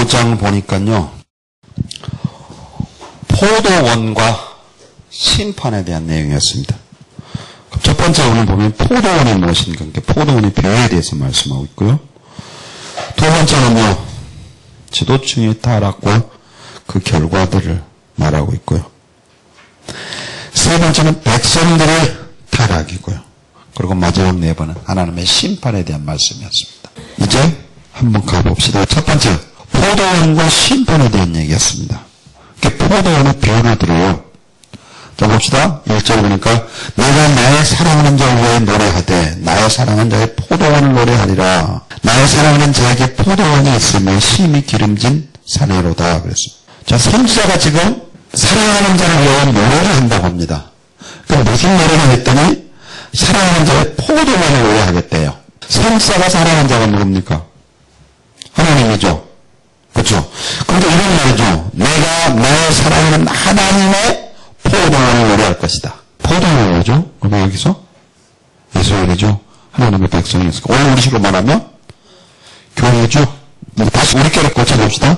5장 보니까요. 포도원과 심판에 대한 내용이었습니다. 첫 번째 오늘 보면 포도원이 무엇인가, 포도원의 배에 대해서 말씀하고 있고요. 두 번째는요, 지도층의 타락과 그 결과들을 말하고 있고요. 세 번째는 백성들의 타락이고요. 그리고 마지막 네 번은 하나님의 심판에 대한 말씀이었습니다. 이제 한번 가봅시다. 첫 번째, 포도원과 심판에 대한 얘기였습니다. 포도원의 변화들이요. 자, 봅시다. 1절 보니까 내가 나의 사랑하는 자 위에 노래하되 나의 사랑하는 자의 포도원을 노래하리라. 나의 사랑하는 자에게 포도원이 있으며 심히 기름진 사내로다. 그랬습니다. 자, 선지자가 지금 사랑하는 자를 위해 노래를 한다고 합니다. 그럼 무슨 노래를 했더니 사랑하는 자의 포도원을 노래하겠대요. 선지자가 사랑하는 자가 누굽니까? 하나님이죠. 그렇죠? 그런데 이런 말이죠. 내가 나의 사랑하는 하나님의 포도원을 노래할 것이다. 포도원이 뭐죠? 그러면 여기서 이스라엘이죠. 하나님의 백성이었을까? 오늘 우리식으로 말하면 교회죠. 다시 우리끼리 고쳐봅시다.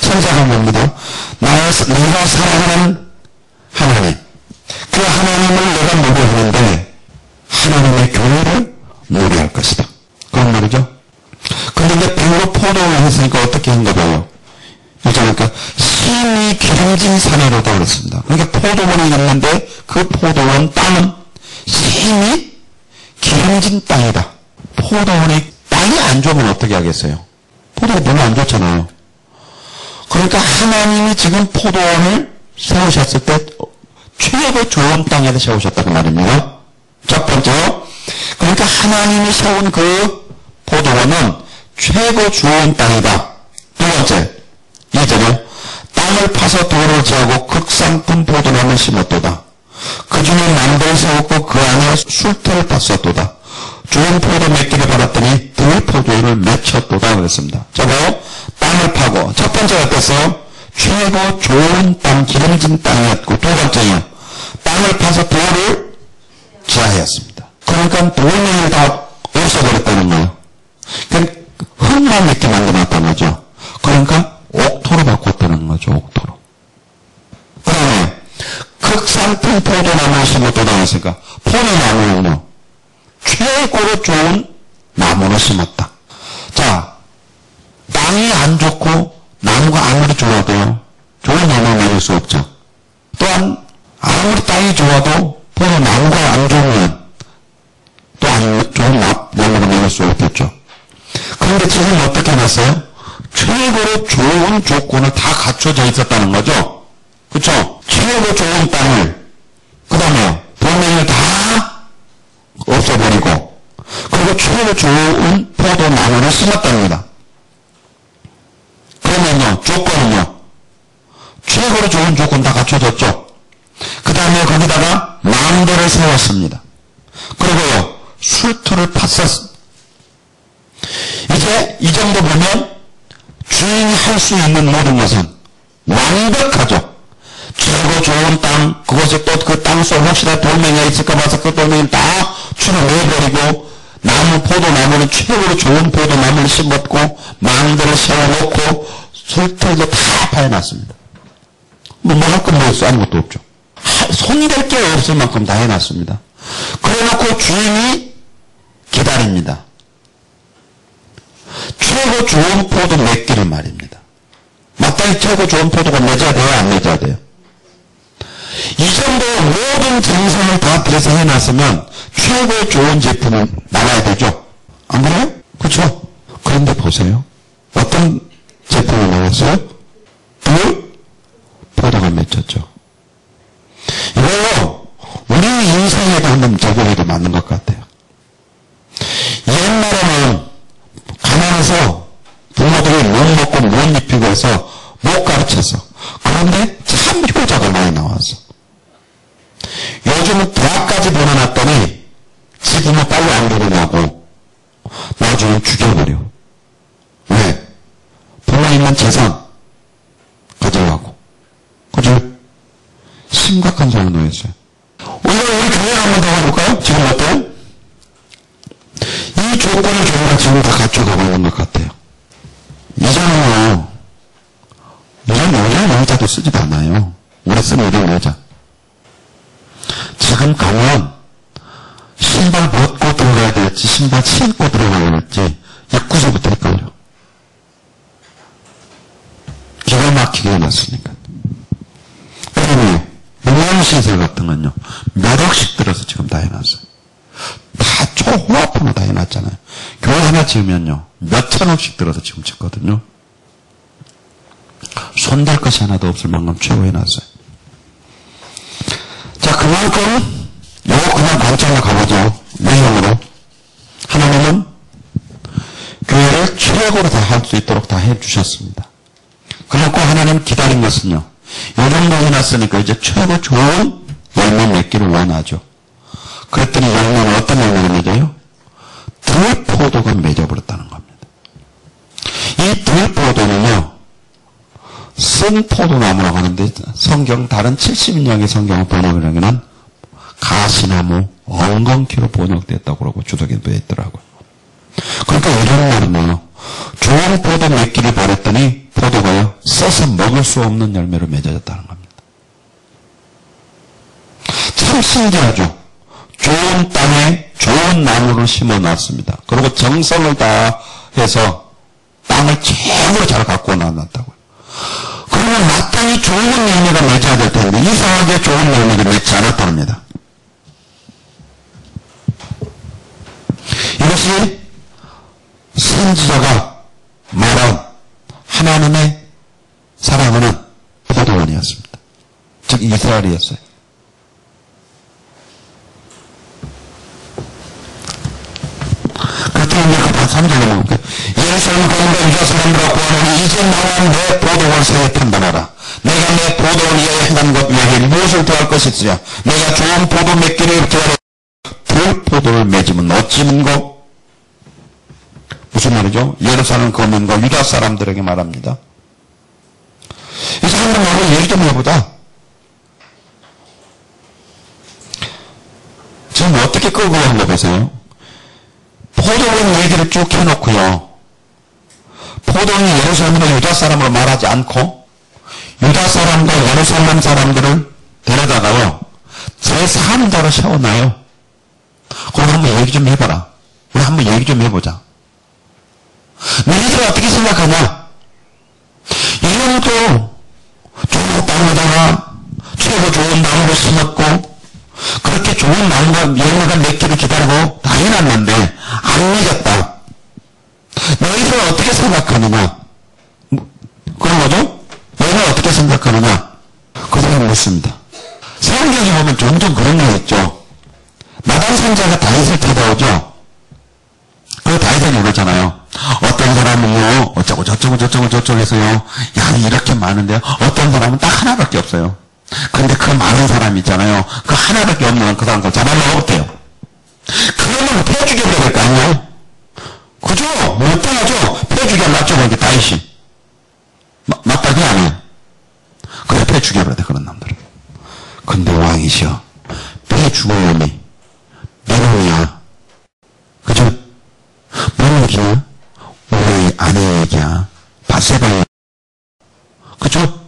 선지자가 뭡니다. 내가 사랑하는 하나님, 그 하나님을 내가 노래하는데 하나님의 교회를 노래할 것이다. 그런 말이죠. 그런데 배로 포도원을 했으니까 어떻게 한가 봐요. 그러니까 심히 기름진 사내로다 그랬습니다. 그러니까 포도원이 있는데 그 포도원 땅은 심히 기름진 땅이다. 포도원이 땅이 안 좋으면 어떻게 하겠어요? 포도가 너무 안 좋잖아요. 그러니까 하나님이 지금 포도원을 세우셨을 때 최고 좋은 땅에다 세우셨다고 말입니다. 첫 번째요. 그러니까 하나님이 세운 그 포도원은 최고 좋은 땅이다. 두 번째, 이제는 땅을 파서 돌을 지하고 극상품 포도나무를 심었도다. 그 중에 남들을 세웠고 그 안에 술터를 팠었도다. 좋은 포도 맺기를 받았더니 들 포도를 맺혔도다 그랬습니다. 저거 땅을 파고 첫 번째가 어땠어요? 최고 좋은 땅, 기름진 땅이었고 두 번째요. 땅을 파서 돌을 지하였습니다. 그러니까 돌멩이를 다 없애버렸다는 거예요. 그러니까 흙만 있게 만들어놨다는 거죠. 그러니까 옥토로 바꿨다는 거죠. 옥토로. 그 다음에 극상품 포도나무를 심었다 나왔으니까 포도나무는요. 최고로 좋은 나무를 심었다. 자, 땅이 안 좋고 나무가 아무리 좋아도요. 좋은 나무를 맺을 수 없죠. 또한 아무리 땅이 좋아도 포도나무가 안 좋으면 또 안 좋은 나무를 맺을 수 없겠죠. 그런데 지금 어떻게 해놨어요? 최고로 좋은 조건을 다 갖춰져 있었다는 거죠. 그렇죠? 최고 좋은 땅을 그 다음에 돌멩이를 다 없애버리고 그리고 최고 좋은 포도나무를 심었답니다. 그러면요 조건은요 최고로 좋은 조건 다 갖춰졌죠. 그 다음에 거기다가 망대를 세웠습니다. 그리고요 술터를 팠었습니다. 이제 이 정도 보면 주인이 할 수 있는 모든 것은 완벽하죠. 최고 좋은 땅, 그것이 또 그 땅 속 혹시나 돌멩이가 있을까 봐서 그 돌멩이를 다 추려내버리고 나무, 포도나무는 최고로 좋은 포도나무를 심었고 망대를 세워놓고 술터도 다 파해놨습니다. 뭐 할 건 뭐 있어? 아무것도 없죠. 손댈 게 없을 만큼 다 해놨습니다. 그래놓고 주인이 기다립니다. 최고 좋은 포도 맺기를 말입니다. 마땅히 최고 좋은 포도가 맺어야 돼요? 안 맺어야 돼요? 이 정도 모든 정성을 다 들여서 해놨으면 최고 좋은 제품은 나와야 되죠? 안 그래요? 그렇죠? 그런데 보세요. 어떤 제품이 나왔어요? 포도가 맺혔죠. 이걸로 우리 인생에도 한번 적용해도 맞는 것 같아요. 옛날에는 가난해서 부모들이 못 먹고 못 입히고 해서 못 가르쳐서 그런데 참 효자가 많이 나와서 요즘은 대학까지 보내놨더니 지금은 빨리 안 결혼하고 나중에 죽여버려. 왜? 부모 있는 재산 가져가고 그죠? 심각한 상황이 놓였어요. 오늘 우리 교회 한번 더 가볼까요? 지금 어때요? 이 조건을 저희가 지금 다 갖춰가고 있는 것 같아요. 이제는요 쓰지도 않아요. 우리 쓰는 이름 외자. 지금 가면 신발 벗고 들어가야 될지 신발 신고 들어가야 될지 입구서부터 헷갈려. 기가 막히게 해놨으니까. 그리고 용암시설 같은 건요. 몇 억씩 들어서 지금 다 해놨어요. 다 초호화품으로 다 해놨잖아요. 교회 하나 지으면요. 몇 천억씩 들어서 지금 짓거든요. 손댈 것이 하나도 없을 만큼 최고 해놨어요. 자, 그만큼 그냥 관점으로 가보죠. 내용으로. 하나님은 교회를 최고로 다 할 수 있도록 다 해주셨습니다. 그렇고 하나님 기다린 것은요. 요 정도 해놨으니까 이제 최고 좋은 열매 맺기를 원하죠. 그랬더니 열매는 어떤 열매를 맺어요? 들포도가 맺어버렸다는 겁니다. 이 들포도는요. 쓴 포도나무라고 하는데 성경 다른 70인역의 성경을 번역하기는 가시나무 엉겅퀴로 번역됐다고 그러고 주석에 되어 있더라고요. 그러니까 이런 말은요. 좋은 포도 맺기를 바랬더니 포도가요. 써서 먹을 수 없는 열매를 맺어졌다는 겁니다. 참 신기하죠. 좋은 땅에 좋은 나무를 심어놨습니다. 그리고 정성을 다해서 땅을 최고로 잘 갖고 놨다고요. 그러면 마땅히 좋은 열매가 맺어야 될 텐데 이상하게 좋은 열매가 맺지 않았답니다. 이것이 선지자가 말한 하나님의 사랑하는 포도원이었습니다. 즉 이스라엘이었어요. 그랬더니 그 3절에 보면 예루살렘 가운데 유다 사람들아 구하노니 이제 나와 내 포도원 새에 판단하라. 내가 내 포도원 위에 행한 것 위에 무엇을 더할 것이 있으랴. 내가 좋은 포도 맺기를 더하라. 들포도를 맺으면 어찌 문고. 무슨 말이죠? 예루살렘 거민과 유다 사람들에게 말합니다. 이 사람들하고 얘기 좀 해보자. 지금 어떻게 끌고 간 거 보세요. 포도원 얘기를 쭉 해놓고요. 포도원이 예루살렘과 유다 사람을 말하지 않고 유다 사람과 예루살렘 사람들을 데려다가요. 제3자로 세워놔요. 그럼 한번 얘기 좀 해봐라. 우리 한번 얘기 좀 해보자. 너희들 어떻게 생각하냐? 이놈도 좋은 땅에다가 최고 좋은 나무를 심었고 그렇게 좋은 나무가 열매가 맺기를 기다리고 다 해놨는데 안 맺었다. 너희들 어떻게 생각하느냐? 그런 거죠? 너희들 어떻게 생각하느냐? 그 사람 묻습니다. 성경에 보면 종종 그런 거 있죠. 나단 선자가 다윗을 찾아오죠. 그 다윗은 이러잖아요. 어떤 사람은요, 어쩌고 저쩌고 해서요, 야, 이렇게 많은데요. 어떤 사람은 딱 하나밖에 없어요. 근데 그 많은 사람 있잖아요. 그 하나밖에 없는 그 사람 걸 잡아먹어도 돼요. 그러면 패 죽여버려야 될 거 아니에요? 그죠? 못 당하죠? 패 죽여 맞죠? 그게 다윗이. 맞다, 그게 아니에요. 그래, 패 죽여버려야 돼, 그런 놈들은. 근데 왕이시여. 패 죽어오니. 메론이야. 그죠? 뭔 얘기야? 우리 아내 얘기야. 바세바야. 그죠?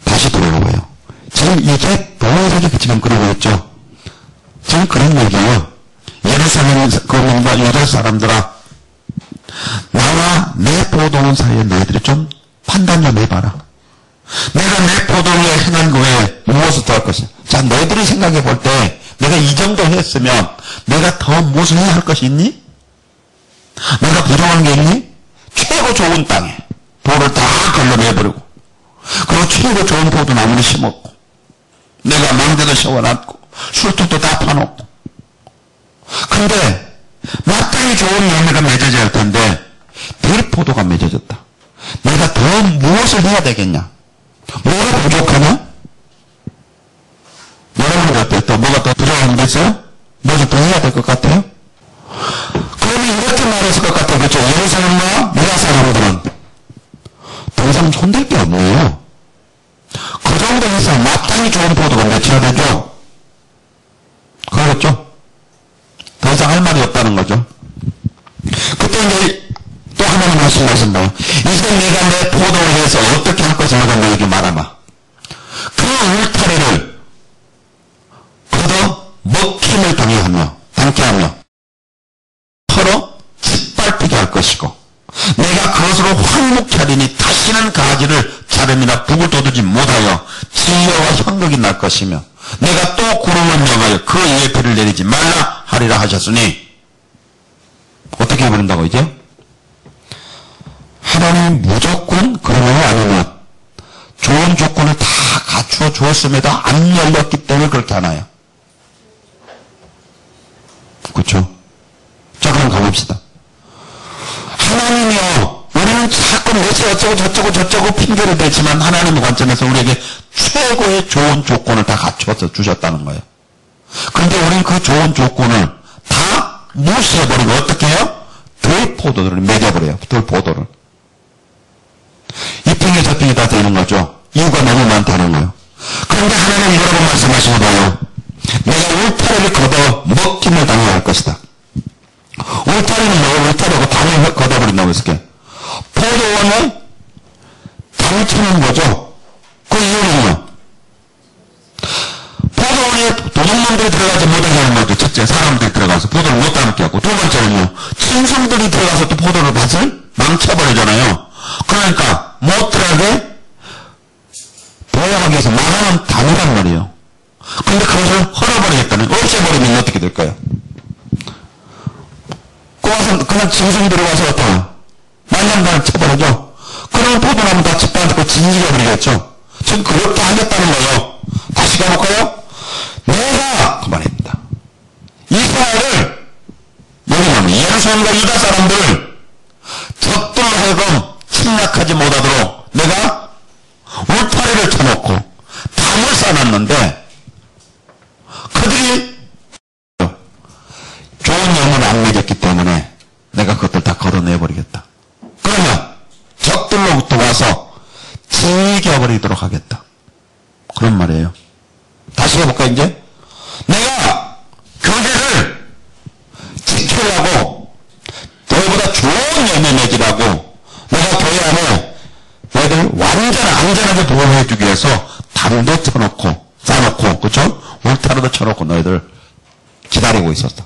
다시 돌아오고요. 지금 이게 동영상이 지금 그러고 있죠. 지금 그런 얘기예요. 예루살렘 거민과 유다 사람들아, 나와 내 포도원 사이에 너희들이 좀 판단 좀 해봐라. 내가 내 포도원에 행한 거에 무엇을 더 할 것이야. 자, 너희들이 생각해 볼 때 내가 이 정도 했으면 내가 더 무엇을 해야 할 것이 있니? 내가 부정한 게 있니? 최고 좋은 땅에 돌을 다 걸러내버리고 그리고 최고 좋은 포도나무를 심었고 내가 망대도 세워놨고 술통도 다 파놓고 근데 마땅히 좋은 열매가 맺어져야 할 텐데 들포도가 맺어졌다. 내가 더 무엇을 해야 되겠냐? 뭐가 부족하냐? 여러분 어때요? 또 뭐가 더 부족한 게 있어요? 뭐좀 더 해야 될 것 같아요? 그러면 이렇게 말했을 것 같아요. 그렇죠? 예루살렘과 유다 사람들은 더 이상 손댈 게 없네요. 그 정도 해서 마땅히 좋은 포도가 맺혀야 되죠? 그렇죠? 더 이상 할 말이 없다는 거죠. 그때 이제 또 하나님 말씀하신다. 이제 내가 내 포도원에서 어떻게 할 것을 내가 너에게 말하마. 황묵차리니 다시는 가지를 자름이나 북을 돋우지 못하여 진려와 형극이 날 것이며 내가 또 구름을 명하여 그 위에 비를 내리지 말라 하리라 하셨으니 어떻게 해버린다고 이제? 하나님 무조건 그러면 아니면 좋은 조건을 다 갖추어 주었음에도 안 열렸기 때문에 그렇게 하나요? 그렇죠? 자, 그럼 가봅시다. 하나님이요, 우리는 자꾸 몇이 어쩌고 저쩌고 핑계를 대지만 하나님의 관점에서 우리에게 최고의 좋은 조건을 다 갖춰서 주셨다는 거예요. 그런데 우리는 그 좋은 조건을 다 무시해버리고 어떻게 해요? 들포도를 맺어버려요. 들포도를. 이 핑계 저 핑계 다 되는 거죠. 이유가 너무 많다는 거예요. 그런데 하나님 뭐라고 말씀하시는 거예요? 내가 울타리를 걷어 먹힘을 당해야 할 것이다. 울타리는 뭐예요? 울타리하고 당을 걷어버린다고 했을게요. 포도원에 당을 치는 거죠. 그 이유는요? 포도원에 도둑놈들이 들어가지 못하게 하는 거죠. 첫째, 사람들이 들어가서 포도를 못 담게 하고. 두 번째는요, 짐승들이 들어가서 또 포도를 밭을 망쳐버리잖아요. 그러니까 못 들어가게 보호하기 위해서 막아놓은 단이란 말이에요. 근데 그것을 헐어버리겠다는, 없애버리면 어떻게 될까요? 그냥 짐승들이 와서 어떠나 만장단을 쳐버리죠. 그러면 포도나무 다 집단하고 진지해버리겠죠. 지금 그렇게 하겠다는 거예요. 다시 가볼까요? 내가 그만입니다. 이스라엘을 여기는 예루살렘과 유다 사람들을 적들로 하여금 침략하지 못하도록 내가 울타리를 쳐놓고 담을 쌓아놨는데 그들이 좋은 영을 안 맺었기 때문에 내가 그것들 다 걷어내버리겠다. 그러면 적들로부터 와서 즐겨버리도록 하겠다. 그런 말이에요. 다시 해볼까 이제? 내가 교회를 지키려고 너희보다 좋은 열매 맺으라고 내가 교회 안에 너희들 완전 안전하게 보호해주기 위해서 담도 쳐놓고 쌓아놓고 그쵸? 울타리도 쳐놓고 너희들 기다리고 있었다.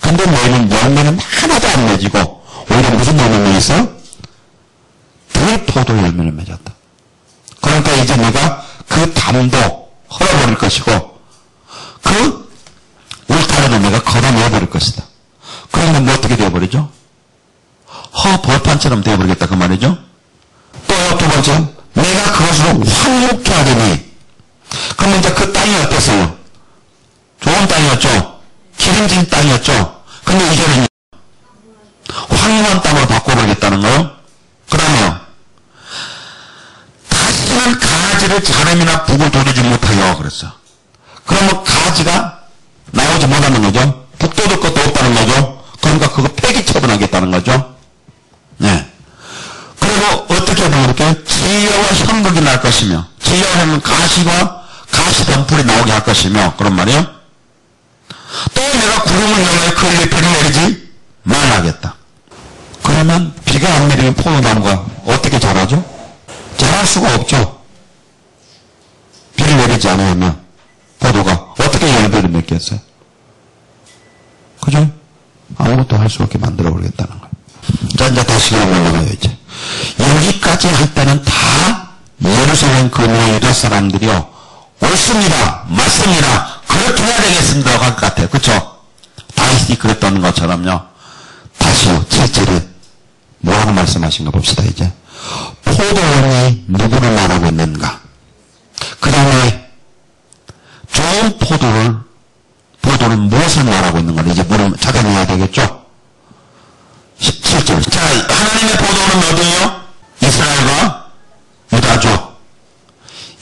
근데 너희는 열매는 하나도 안 맺이고 오히려 무슨 열매를 맺었어? 들포도 열매를 맺었다. 그러니까 이제 내가 그 담도 헐어버릴 것이고 그 울타리는 내가 걷어내버릴 것이다. 그러면 뭐 어떻게 되어버리죠? 벌판처럼 되어버리겠다 그 말이죠. 또요, 두 번째, 내가 그것으로 황무케 하더니 그러면 이제 그 땅이 어땠어요? 좋은 땅이었죠. 기름진 땅이었죠. 근데 이제는 황무한 땅으로 바꿔버리겠다는 거예요. 그 다음에요, 다시는 가지를 자름이나 북을 돋우지 못하여 그랬어. 그러면 가지가 나오지 못하는 거죠. 북 돋을 것도 없다는 거죠. 그러니까 그거 폐기 처분하겠다는 거죠. 네. 그리고 어떻게 하면 이렇게 지혜와 형극이 날 것이며, 지혜와 하면 가시와 가시 덤불이 나오게 할 것이며, 그런 말이에요. 또 내가 구름을 향하여 그 위에 비를 내리지 말라겠다. 그러면 비가 안 내리면 포도나무가 어떻게 자라죠? 자랄 수가 없죠. 비를 내리지 않으면 포도가 어떻게 열매를 맺겠어요? 그죠? 아무것도 할 수 없게 만들어버리겠다는 거예요. 자, 이제 다시 올라가요, 이제. 여기까지 할 때는 다 예루살렘 근처 유다 사람들이요. 옳습니다. 맞습니다. 그렇게 해야 되겠습니다. 할 것 같아요. 그쵸? 다윗이 그랬던 것처럼요. 다시요, 7절에 뭐라고 말씀하신가 봅시다, 이제. 포도원이 누구를 말하고 있는가? 그 다음에 좋은 포도는 무엇을 말하고 있는가? 이제 물을 찾아내야 되겠죠? 17절. 자, 하나님의 포도는 어디예요? 이스라엘과 유다죠.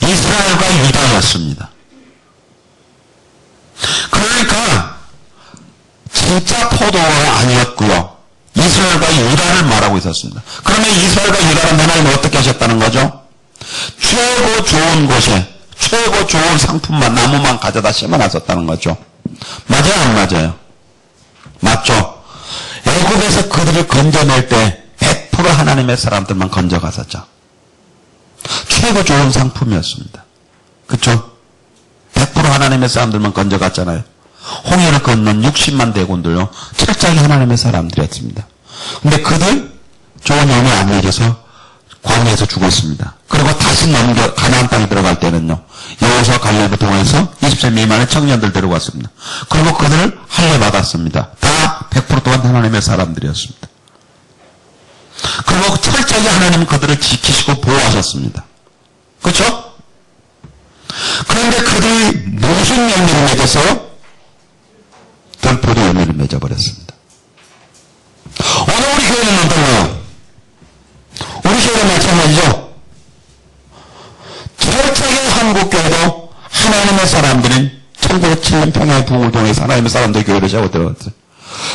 이스라엘과 유다였습니다. 그러니까 진짜 포도가 아니었고요. 이스라엘과 유다를 말하고 있었습니다. 그러면 이스라엘과 유다는 하나님은 어떻게 하셨다는 거죠? 최고 좋은 곳에 최고 좋은 상품만, 나무만 가져다 심어놨었다는 거죠. 맞아요, 안 맞아요? 맞죠? 애굽에서 그들을 건져낼 때 100% 하나님의 사람들만 건져갔었죠. 최고 좋은 상품이었습니다. 그쵸? 100% 하나님의 사람들만 건져갔잖아요. 홍해를 건넌 60만 대군들요, 철저히 하나님의 사람들이었습니다. 근데 그들 좋은 영이 안 맺어서 광야에서 죽었습니다. 그리고 다시 가나안 땅에 들어갈 때는요. 여호수아 갈렙을 통해서 20세 미만의 청년들 데려갔습니다. 그리고 그들을 할례 받았습니다. 다 100% 또한 하나님의 사람들이었습니다. 그리고 철저히 하나님은 그들을 지키시고 보호하셨습니다. 그렇죠? 그런데 그들이 무슨 열매를 맺어서 들포도 열매를 맺어버렸습니다. 오늘 우리 교회는 어떤가요? 우리 교회는 마찬가지죠. 철저하게 한국교회도 하나님의 사람들인 1907년 평양 부흥을 통해서 하나님의 사람들이 교회를 세워 들어갔어요.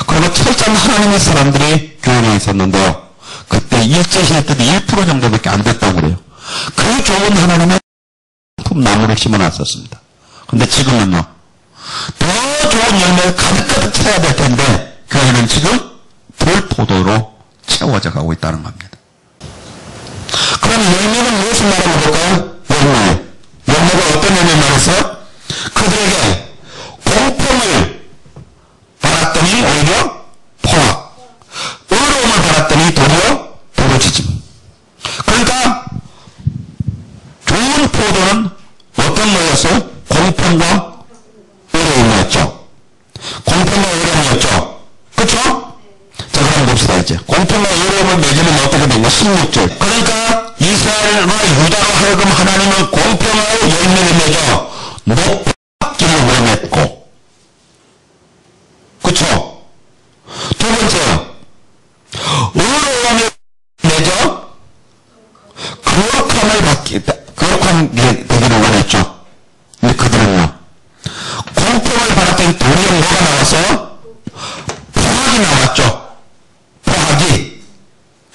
그리고 철저한 하나님의 사람들이 교회에 있었는데요. 그때 일제시대 때도 1% 정도밖에 안 됐다고 그래요. 그 좋은 하나님의 나무를 심어놨었습니다. 근데 지금은요. 더 좋은 열매를 가득가득 채워야 될 텐데 교회는 지금 들포도로 채워져 가고 있다는 겁니다. 그럼 열매는 무엇을 말하는 걸까요? 열매. 열매가 어떤 열매를 말했어요? 그들에게 공평을 받았더니 오히려 포악, 의로움을 받았더니 도리어 부르짖음. 그러니까 좋은 포도는 어떤 거였어요? 공평과 의로움이었죠. 공평과 의로움이었죠. 그렇죠? 자, 그럼 봅시다 이제. 공평과 의로움을 맺으면 어떻게 된 거? 16절. 그러니까 이스라엘과 유다로 하여금 하나님은 공평하여 열매를 맺어 높기를 원했고. 그렇죠? 두 번째요. 의로움을 맺어 거룩한 되기를 원했죠. 근데 그들은요. 공평을 받았더니 도리어 뭐가 나왔어요? 포악이 나왔죠. 포악이.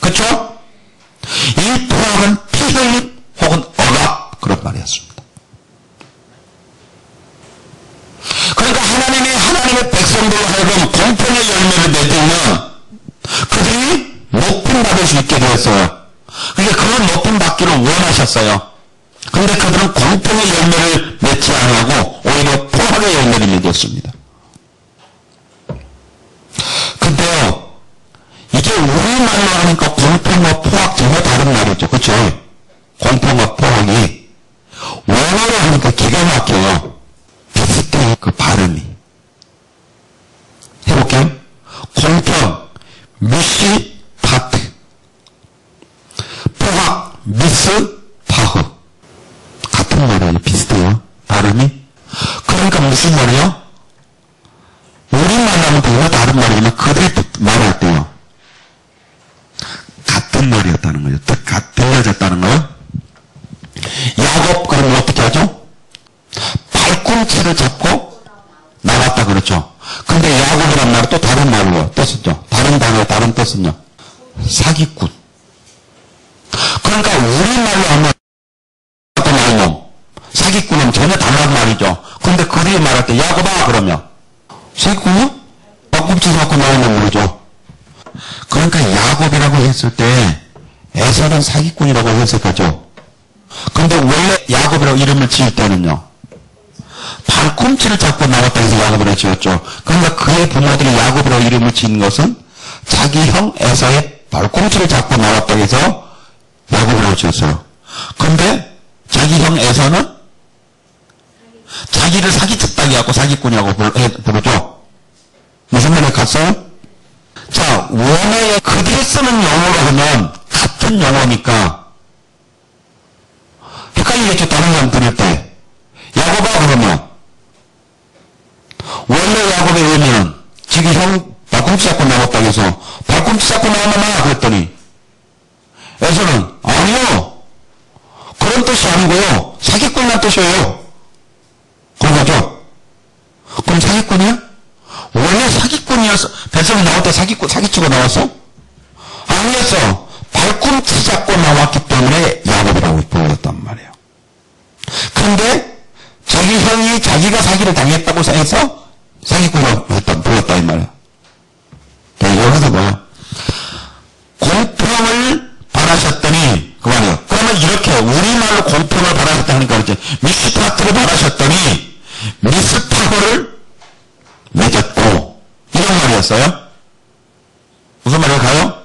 그쵸? 이 포악은 피흘림 혹은 억압 그런 말이었습니다. 그러니까 하나님의 백성들로 하여금 공평의 열매를 맺으면 그들이 높임 받을 수 있게 되었어요. 그러니까 그런 높임 받기를 원하셨어요. 근데 그들은 공평의 열매를 맺지 않고 오히려 포악의 열매를 맺었습니다. 근데요, 이게 우리말로 하니까 공평과 포악 전혀 다른 말이죠. 그렇죠? 공평과 포악이 원어로 하니까 기가 막혀요. 비슷해요. 그 발음이. 해볼게요. 공평, 미시, 파트. 포악, 미스, 파흐. 같은 말이에요. 비슷해요. 발음이. 그러니까 무슨 말이에요? 우리말로 하면 전혀 다른 말이지만 그들이 말할 때요. 같은 말이었다는 거죠. 들려졌다는 거예요. 야곱 그러면 어떻게 하죠? 발꿈치를 잡고 나갔다 그렇죠. 근데 야곱이란 말은 또 다른 말로 뜻이죠. 다른 단어의 다른 뜻은요. 사기꾼. 그러니까 우리말로 하면 어떤 말로 사기꾼은 전혀 다른 말이죠. 근데 그들이 말할 때 야곱아 그러면 사기꾼이요? 발꿈치 잡고 나오면 모르죠. 그러니까 야곱이라고 했을 때 에서는 사기꾼이라고 했을 거죠. 근데 원래 야곱이라고 이름을 지을 때는요. 발꿈치를 잡고 나왔다 해서 야곱이라고 지었죠. 그러니까 그의 부모들이 야곱이라고 이름을 지은 것은 자기 형 에서의 발꿈치를 잡고 나왔다 해서 야곱이라고 지었어요. 근데 자기 형 에서는 자기를 사기쳤다고 해갖고 사기꾼이라고 부르죠. 무슨 말에 갔어요? 자, 원어에 그들이 쓰는 영어로 하면 같은 영어니까 헷갈리겠죠. 다른 사람 들을 때. 야곱아 그러면 원래 야곱의 의미는 지금 형 발꿈치 잡고 나왔다고 해서 발꿈치 잡고 나오나 그랬더니 에서는 아니요. 그런 뜻이 아니고요. 사기꾼이란 뜻이에요. 그런 거죠. 그럼 사기꾼이야? 원래 사기꾼이었어. 배송이 나올 때 사기치고 나왔어? 아니었어. 발꿈치 잡고 나왔기 때문에 야곱이라고 불렀단 말이에요. 근데 자기 형이 자기가 사기를 당했다고 해서 사기꾼이라고 불렀다 이 말이에요. 여기서 뭐야? 공평을 바라셨더니 그 말이에요. 그러면 이렇게 우리말로 공평을 바라셨다 하니까 이제 미스파트를 바라셨더니 미스파트를 맺었고 이런 말이었어요. 무슨 말일까요?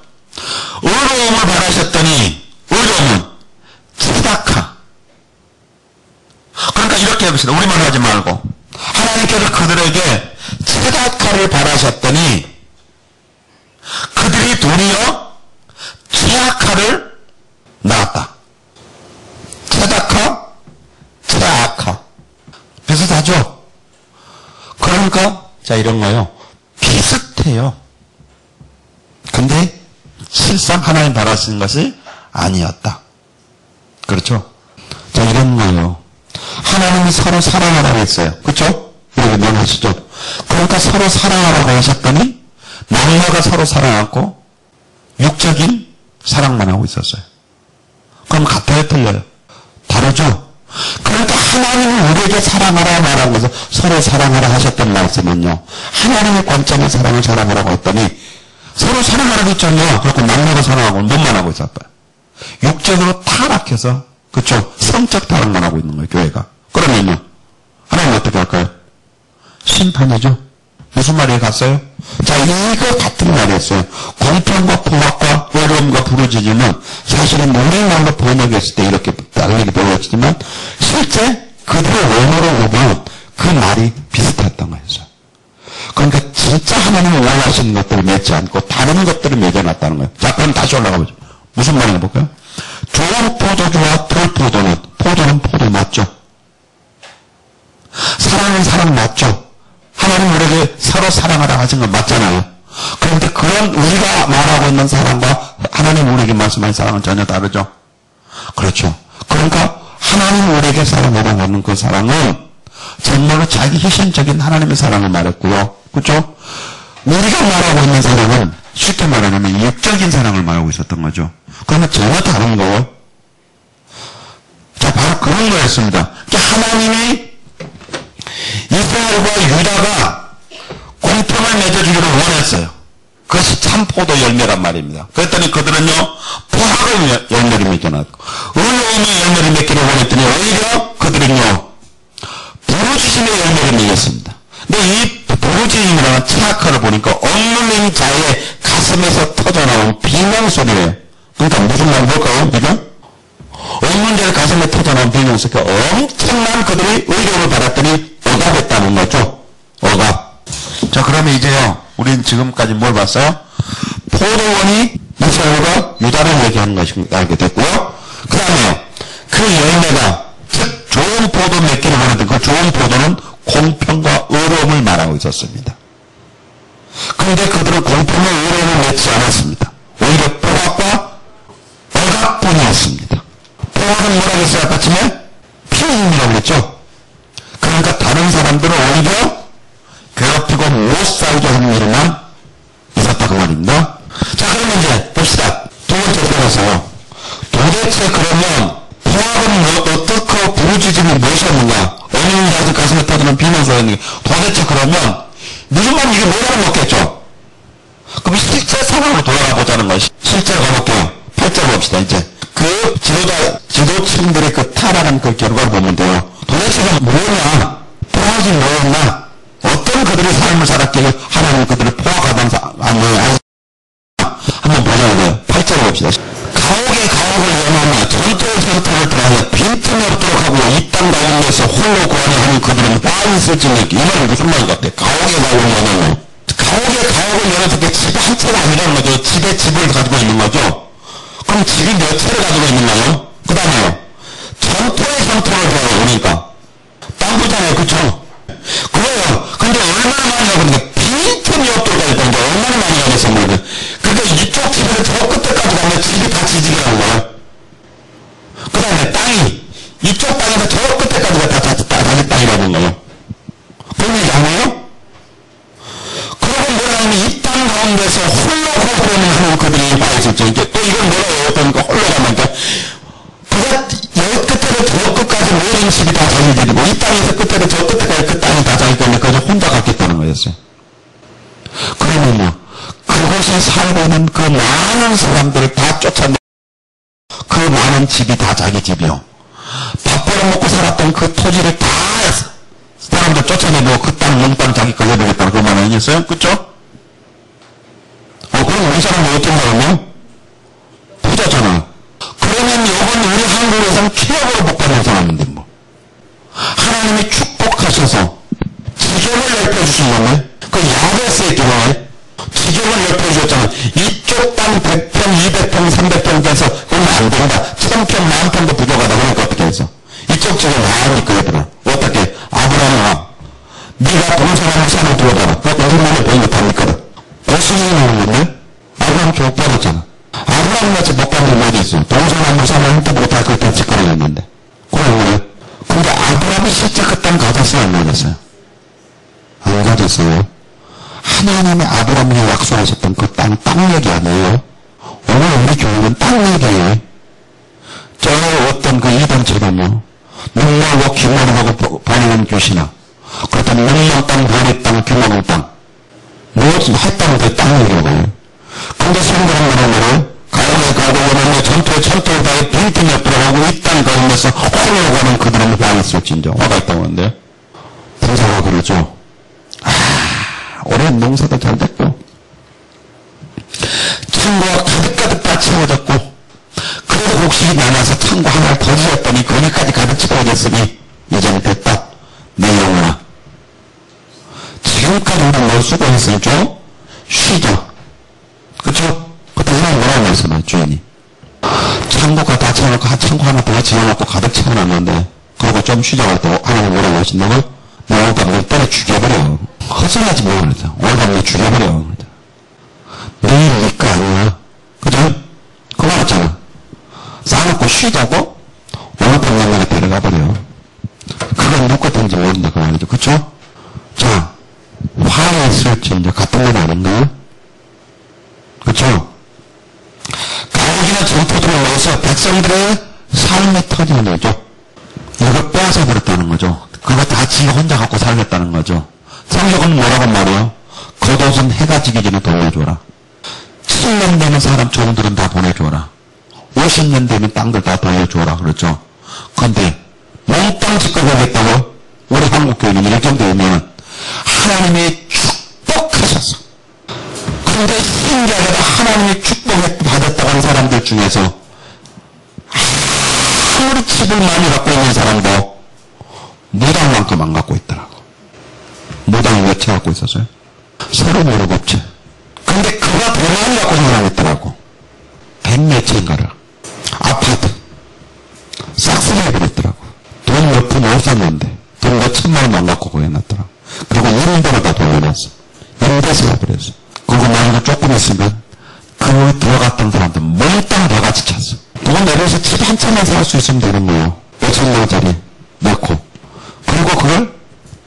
의로움을 바라셨더니 의로움 봅시다. 우리만 하지 말고. 하나님께서 그들에게 최악화를 바라셨더니 그들이 도리어 최악화를 낳았다. 최악화, 최악화. 비슷하죠? 그러니까 자 이런 거요. 비슷해요. 근데 실상 하나님 바라시는 것이 아니었다. 그렇죠? 자 이런 거요. 하나님이 서로 사랑하라고 했어요. 그렇죠? 여러분 명하시죠? 그러니까 서로 사랑하라고 하셨더니 남녀가 서로 사랑하고 육적인 사랑만 하고 있었어요. 그럼 같아요? 틀려요? 다르죠? 그러니까 하나님이 우리에게 사랑하라 말한 것은 서로 사랑하라 하셨던 말씀은요. 하나님의 관점의 사랑을 사랑하라고 했더니 서로 사랑하라고 했잖아요. 그렇고 남녀가 사랑하고 몸만 하고 있었어요. 육적으로 타락해서 그렇죠? 성적 타락만 하고 있는 거예요. 교회가. 그러면요. 하나님 어떻게 할까요? 심판이죠. 무슨 말이 갔어요? 자, 이거 같은 말이었어요. 공평과 포악과 외로움과 부르짖음은 사실은 우리말로 번역했을 때 이렇게 다르게 번역했지만 실제 그들의 원어로 보면 그 말이 비슷했던 거였어요. 그러니까 진짜 하나님이 원하시는 것들을 맺지 않고 다른 것들을 맺어놨다는 거예요. 자, 그럼 다시 올라가 보죠. 무슨 말인가 볼까요? 좋은 포도주와 돌포도는 포도는 포도 맞죠? 사랑은 사랑 맞죠? 하나님 우리에게 서로 사랑하라 하신 건 맞잖아요. 그런데 그런 우리가 말하고 있는 사랑과 하나님 우리에게 말씀하신 사랑은 전혀 다르죠. 그렇죠. 그러니까 하나님 우리에게 사랑하라고 하는 그 사랑은 정말로 자기 희생적인 하나님의 사랑을 말했고요. 그렇죠? 우리가 말하고 있는 사랑은 쉽게 말하면 육적인 사랑을 말하고 있었던 거죠. 그러면 전혀 다른 거예요. 자, 바로 그런 거였습니다. 하나님이 이스라엘과 유다가 공평을 맺어주기를 원했어요. 그것이 참 포도 열매란 말입니다. 그랬더니 그들은요, 포악의 열매를 맺어놨고, 의로움의 열매를 맺기를 원했더니 오히려 그들은요, 부르짖음의 열매를 맺었습니다. 근데 이 부르짖음이라는 체악화를 보니까 억눌린 자의 가슴에서 터져나온 비명소리예요. 그러니까 무슨 말 볼까요? 그죠? 억눌린 자의 가슴에 터져나온 비명소리가 엄청난 그들이 의로움을 받았더니 억압했다는 거죠. 억압. 자, 그러면 이제요, 우리는 지금까지 뭘 봤어요? 포도원이 이스라엘과 유다를 얘기하는 것을 알게 됐고요. 그 다음에 그 열매가, 즉, 좋은 포도 맺기를 원했던 그 좋은 포도는 공평과 의로움을 말하고 있었습니다. 그런데 그들은 공평과 의로움을 맺지 않았습니다. 오히려 포악과 억압뿐이었습니다. 포악은 뭐라고 했어요? 아까 아침에? 피임이라고 했죠? 그러니까 다른 사람들은 오히려 괴롭히고 못 살게 하는 일만 있었다 그 말입니다. 자, 그러면 이제 봅시다. 두 번째로 들어가서요. 도대체 그러면 포악은 어떻게 부르짖음이 무엇이었는가? 어느 자들 가슴에 터지는 비명소리였는가? 도대체 그러면 무슨 말 이게 뭐라고 먹겠죠? 그럼 실제 상황으로 돌아가 보자는 거예요. 실제로 가볼게요. 8절 봅시다. 이제 그 지도층들의 그 타락한 그 결과를 보면 돼요. 도대체가 뭐냐? 포악이 뭐였나? 어떤 그들의 삶을 살았기에 하나님 그들을 포악하던 아니에요. 한번 보자고 돼요. 8절 봅시다. 가옥에 가옥을 연하며 전투의 전투를 통하여 빈틈이 없도록 하고 이 땅 가운데서 홀로 구하려는 그들은 많이 있을지는 이 말은 무슨 말인 것 같아요? 가옥에 가옥을 연하며 가옥에 가옥을 연해서 집 한 채가 아니라는 거죠. 집에 집을 가지고 있는 거죠. 그럼 집이 몇 채를 가지고 있는가요? 그 다음에요. 전투의 전투를 좋아해요. 그러니까 땅 부잖아요. 그쵸? 그래요. 근데 얼마나 많이 하거든요. 빈틈이 없도록 하니까 얼마나 많이 하겠어요. 그러니까 이쪽 집에서 저 끝에까지 가면 집이 다 지지게 하는 거예요. 그 다음에 땅이 이쪽 땅에서 저 끝에까지가 다 자기 땅이라는 거예요. 그러면 양이에요? 그러고 뭐라 하면 이 땅 가운데서 홀로 호흡을 하는 그들이 와 있었죠. 이제 또 이건 뭐라고 그러니까 홀로 가면 그가 여 끝에서 저 끝까지 모든 집이 다 자기 집이고 이 땅에서 끝에서 저 끝에까지 그 땅이 다 자기 때문에 그저 혼자 갔겠다는 거였어요. 그러면요. 그곳에 살고 있는 그 많은 사람들을 다 쫓아내 그 많은 집이 다 자기 집이요. 밥 벌어먹고 살았던 그 토지를 다 사람들 쫓아내고 그 땅, 몽땅 자기 걸려버렸다는 그 말 아니겠어요? 그쵸? 그럼 우리 사람은 어떤 사람이요? 부자잖아. 그러면 이건 우리 한국에서는 최악으로 복받는 사람인데 뭐. 하나님 하나님이 축복하셔서 지경을 넓혀주신 그 야베스의 경우에 지경을 넓혀주셨잖아. 이쪽 땅 100평, 200평, 300평 돼서 그러면 안 된다. 1000평, 10,000평도 부족하다. 그러니까 어떻게 해서? 이쪽 지경 나으니까 얘들아. 어떻게? 아브라함아, 네가 동서남북 산을 두어봐라. 그거 동서남북 보이면 답니까? 고수님이 나오는 건데? 아브라함 못 받았잖아. 아브라함같이 못 받는 게 어디 있어? 동서남북 산을 한꺼번에 다 그렇게 짓거리겠는데. 그래. 근데 아브라함이 실제 그 땅 가졌어요? 안 가졌어요? 안 가졌어요. 하나님이 아브라함에게 약속하셨던 그 땅 얘기 아니에요? 오늘 우리 교회는 땅 얘기예요. 저 어떤 그 이단처럼요. 눈물고 기모하고 반응하는 교시나 그렇다면 눈물 땅, 보리 땅, 규모는 땅 무엇은 핫땅은 그 땅 얘기예요. 근데 성경은 뭐라고 가을에 가고 오는 전투에 다해 빈틈에 들어가고 이 땅 가운데서 홀로 가는 그들은 화가 있을진저 화가 있다고 하는데 부사가 그러죠. 올해는 농사도 잘 됐고 창고가 가득가득 다 채워졌고 그래도 곡식이 남아서 창고 하나를 더 지었더니 거기까지 가득 채워졌으니 이제는 됐다. 내 영혼아 지금까지 우리 뭘 수고했으니 좀 쉬자. 그쵸? 그때 사람이 뭐라고 했어요 주인이 창고가 다 채워놓고 창고 하나 더 지어놓고 가득 채워놨는데 그러고 좀 쉬자고 했다고 하나님 뭐라고 하신다고? 내 오늘 밤 널 때려 죽여버려. 헛소리하지 마 그러죠. 오늘 밤 널 죽여버려. 내일 니까 아니야. 그죠? 그거 맞잖아. 싸놓고 쉬자고 오늘 밤 널 데려가버려. 그건 누구든지 모른다 그 말이죠. 그쵸? 자, 화해했을지 이제 같은 건 아닌가요? 그쵸? 가옥이나 전투들을 위해서 백성들의 삶의 터전을 내죠. 이거 빼앗아 버렸다는 거죠. 그거 다 지 혼자 갖고 살겠다는 거죠. 성경은 뭐라고 말해요? 겉옷은 해가 지기 전에 돌려줘라. 7년 되는 사람 종들은 다 보내줘라. 50년 되면 땅들 다 돌려줘라. 그렇죠? 그런데 몽땅 짓고 가겠다고 우리 한국교회는 일정되면 하나님이 축복하셨어. 그런데 신기하게도 하나님이 축복을 받았다고 하는 사람들 중에서 아무리 집을 많이 갖고 있는 사람도 무당만큼 안 갖고 있더라고. 무당을 몇 채 갖고 있었어요? 37채. 근데 그가 돈 많이 갖고 생각했더라고. 100몇 채인가를. 아파트. 싹쓸이해버렸더라고. 돈 몇 푼 없었는데 돈 몇 천만 원만 갖고 거기 놨더라고. 그리고 임대로 다 돌려놨어. 임대서 해버렸어. 그거 말고 조금 있으면 그 들어갔던 사람들 몽땅 다 같이 찼어. 돈 내려서 집 한 채만 살 수 있으면 되는 거예요. 5천만 원짜리 넣고. 그리고 그걸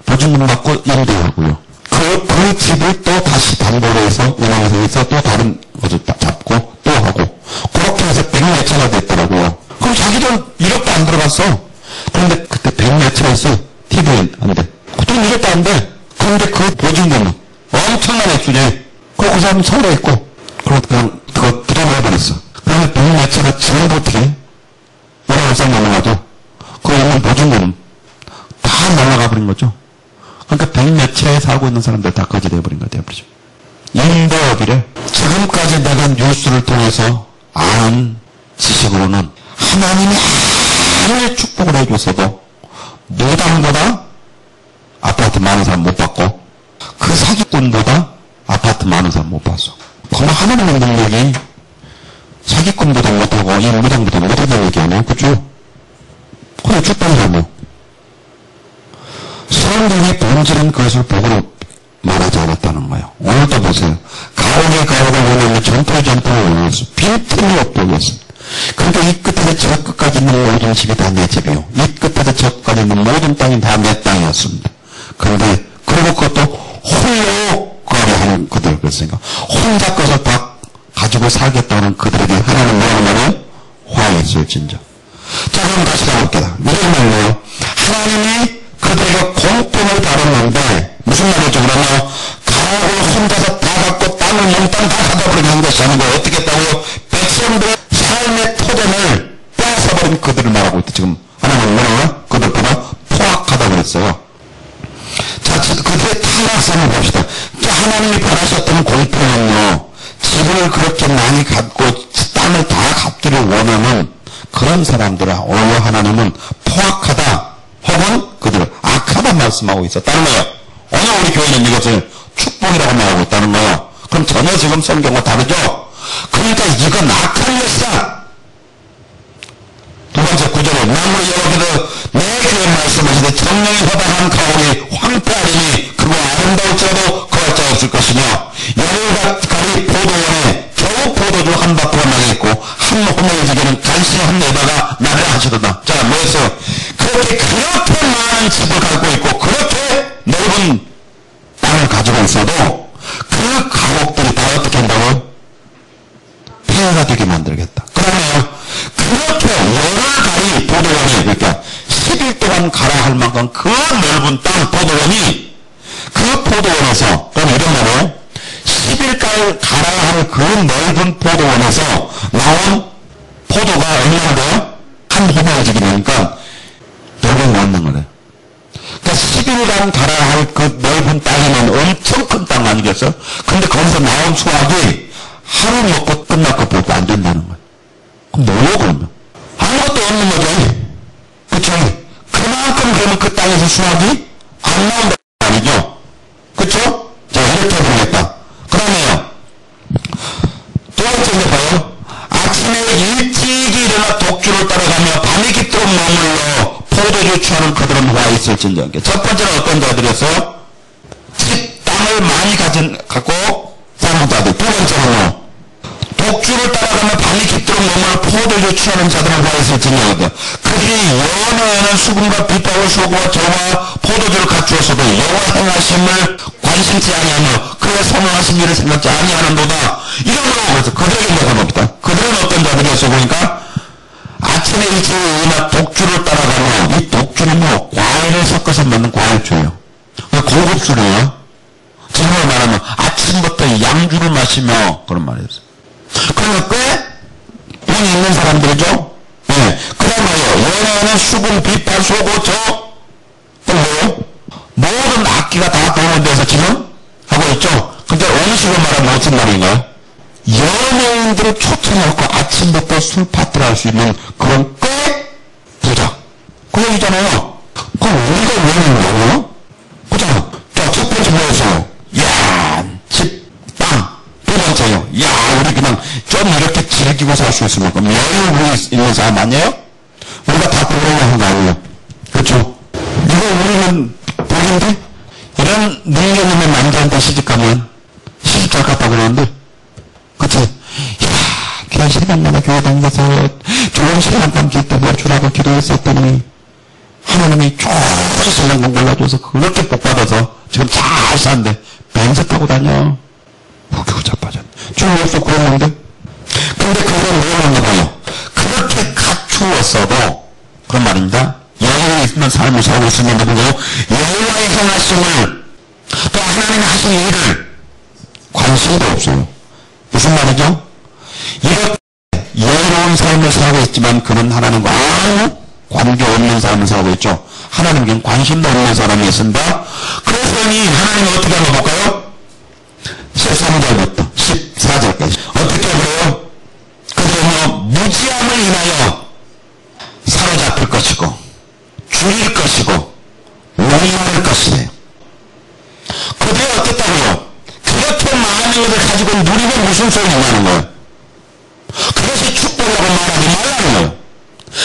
보증금 받고 임대하고요. 그 집을 또 다시 담보로 해서 은행에서 해서 또 다른 것을 잡고 또 하고 그렇게 해서 100몇 채가 됐더라고요. 그럼 자기 돈 1억도 안 들어갔어. 그런데 그때 100몇 채에서 TV엔 안 돼. 그 돈 1억도 안 돼. 그런데 그 보증금은 엄청난 액수지. 그 사람은 서울에 있고 그냥 그거 들어가버렸어. 그러면 100몇 채가 전부 어떻게 뭐라고 생각나가죠. 그 있는 보증금은 다 날아가 버린 거죠. 그러니까 100몇 채에 살고 있는 사람들 다 거지 돼버린 거죠. 임대업이래. 지금까지 내가 뉴스를 통해서 아는 지식으로는 하나님이 하나의 축복을 해줘서도 무당보다 아파트 많은 사람 못 받고 그 사기꾼보다 아파트 많은 사람 못 봤어. 그럼 하나님의 능력이 사기꾼보다 못하고 이 무당보다 못하다는 얘기 아니에요? 그죠? 그래 축복이라며. 뭐. 성경의 본질은 그것을 복으로 말하지 않았다는 거예요. 오늘도 보세요. 가옥에 가옥을 원하면 전투에 전투를 원하면서 빈틈이 없다고했습니다. 그러니까 이 끝에서 저 끝까지 있는 모든 집이 다 내 집이요. 이 끝에서 저 끝까지 있는 모든 땅이 다 내 땅이었습니다. 그런데 그리고 그것도 홀로 거래하는 그들 그랬으니까 혼자 것을 다 가지고 살겠다는 그들에게 하나님 뭐라고 말해요? 화해했을진저. 자 그럼 다시 가볼게요. 무슨 말이에요? 하나님이 그들에게 공평을 다뤘는데 무슨 말이죠? 그러면 가옥을 혼자서 다 갖고 땅을 몽땅 다 가져버리게 한 것이 아니고 어떻게 했다고요? 백성들의 삶의 토전을 빼앗아버린 그들을 말하고 있다. 지금 하나님 뭐라고요? 그들보다 포악하다고 그랬어요. 자, 그들의 타락성을 봅시다. 하나님이 바라셨던 공평은요, 집을 그렇게 많이 갖고 땅을 다 갖기를 원하는 그런 사람들아, 오히려 하나님은 포악하다 혹은 그들 축복만 말씀하고 있었다는 거예요. 오늘 우리 교회는 이것을 축복이라고 말하고 있다는 거예요. 그럼 전혀 지금 성경과 다르죠? 그러니까 이건 악한 것이다. 두 번째 구절에 나무로 여호와께서 내 교회 말씀하시되 정령이 허다한 가옥이 황폐하리니 그거 아름다울지라도 거할 자 없을 것이며 여호와가리 포도원에 겨우 포도주 한 바퀴가 나겠고 한 호멜지기는 간신히 한 내다가 나를 하시도다. 자, 뭐였어요? 그렇게 많은 집을 갖고 있고 그렇게 넓은 땅을 가지고 있어도 그 가옥들이 다 어떻게 한다고? 폐허가 되게 만들겠다. 그러면 그렇게 열흘가리 포도원이, 그러니까 10일 동안 가라 할 만큼 그 넓은 땅 포도원이, 그 포도원에서, 그럼 이런 말이에요. 10일 가라 할 그 넓은 포도원에서 나온 포도가 얼마인데요? 한 호멜지기니까 넓은 거 얻는 거래요. 그러니까 10일간 가라 할 그 넓은 땅이면 엄청 큰 땅 아니겠어요? 근데 거기서 나온 수확이 하루 먹고 끝날 것밖에 안 된다는 거예요. 그럼 뭐예요, 그러면? 아무것도 없는 거죠. 그쵸? 그만큼 그러면 그 땅에서 수확이 안 나온다는 거 아니죠? 그쵸? 자, 이렇게 해보겠다. 그러면요. 두 번째는 봐요. 아침에 일찍이 일어나 독주를 따라가며 밤이 깊도록 머물러 포도주 취하는 그들은 와 있을진저. 첫 번째는 어떤 자들이었어요? 집, 땅을 많이 갖고 사는 자들. 두 번째는요. 독주를 따라가며 밤이 깊도록 머물러 포도주 취하는 자들은 와 있을진저. 그들이 연어에는 수분과 빛하고 소고와 저와 포도주를 갖추었어도 여호와 행하심을 관심치 아니하며 그의 선언하신 일을 생각지 아니하는도다. 이런 거라고 그래서 그들에게 내가 봅니다. 그들은 어떤 자들이었어 보니까 아침에 일찍 일어나 독주를 따라가며, 이 독주는 뭐 과일을 섞어서 만든 과일주예요. 고급술이에요. 지금으로 말하면 아침부터 양주를 마시며 그런 말이었어요. 그러니까 꽤 돈이 있는 사람들이죠. 네. 그 다음에 연애는 수분, 비파, 소고, 또 뭐예요? 모든 악기가 다 동원돼서 지금 하고 있죠. 근데 어느 식으로 말하면 어떤 말인가요? 연예인들을 초청하고 아침부터 술 파티를 할 수 있는 그런 꽤 부자. 그 얘기잖아요. 그럼 우리가 왜 있는 거예요? 그죠? 자, 첫 번째 뭐였어요? 야, 집, 땅. 두 번째요. 야, 우리 그냥 좀 이렇게 즐기고 살 수 있을 만큼 여유 있는 사람 아니에요? 우리가 다 부러워하는 거 아니에요? 그렇죠? 이거 우리는 복인데? 이런 능력 있는 남자한테 시집가면 시집 잘 갔다 그러는데, 그치? 야, 그냥 새벽마다 교회 다니면서 좋은 시간 감기 때문에 주라고 기도했었더니 하나님이 좋은 신랑공 골라줘서 그렇게 복받아서 지금 잘 사는데 벤츠 타고 다녀. 무교우 자빠졌네. 주님 없어 그러는데? 근데 그건 왜 그런가 봐요. 그렇게 갖추었어도 그런 말입니다. 여호와에 있는 삶을 살고 있으면 누구고 여호와의 행하심을 또 하나님이 하신 일을 관심도 없어요. 무슨 말이죠? 이렇게 여유로운 삶을 살고 있지만 그는 하나님과 아무 관계 없는 삶을 살고 있죠. 하나님께 관심도 없는 사람이 있습니다. 그래서 이 하나님은 어떻게 한번 볼까요? 13절부터 14절까지 어떻게 그래요? 그들은 무지함을 인하여 사로잡힐 것이고 죽일 것이고 욕망할 것이래요. 그들이 어땠다고요? 그렇게 많은 것을 가지고 누리면 무슨 소용이 나는 거예요? 그것이 축복이라고 말하지 말라는 거예요.